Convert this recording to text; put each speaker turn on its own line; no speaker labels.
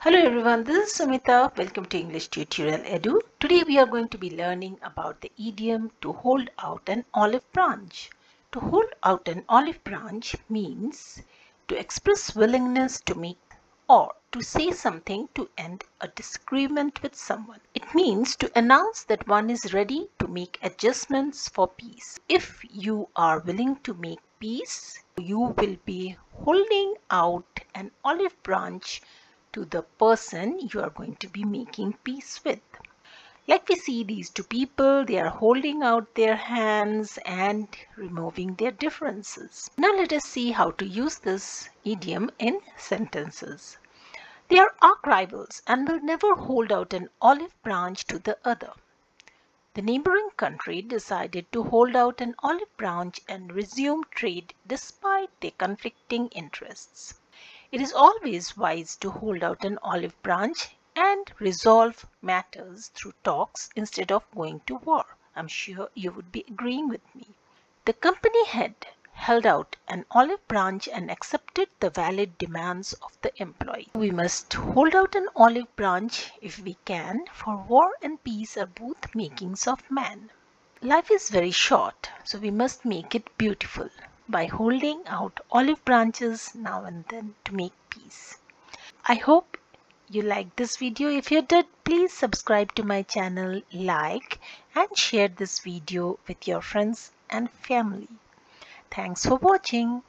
Hello everyone, this is Sumita. Welcome to English Tutorial Edu. Today we are going to be learning about the idiom to hold out an olive branch. To hold out an olive branch means to express willingness to make or to say something to end a disagreement with someone. It means to announce that one is ready to make adjustments for peace. If you are willing to make peace, you will be holding out an olive branch to the person you are going to be making peace with. Like we see these two people, they are holding out their hands and removing their differences. Now let us see how to use this idiom in sentences. They are arch rivals and will never hold out an olive branch to the other. The neighboring country decided to hold out an olive branch and resume trade despite their conflicting interests. It is always wise to hold out an olive branch and resolve matters through talks instead of going to war. I'm sure you would be agreeing with me. The company head held out an olive branch and accepted the valid demands of the employee. We must hold out an olive branch if we can, for war and peace are both makings of man. Life is very short, so we must make it beautiful by holding out olive branches now and then to make peace. I hope you liked this video. If you did, please subscribe to my channel, like and share this video with your friends and family. Thanks for watching.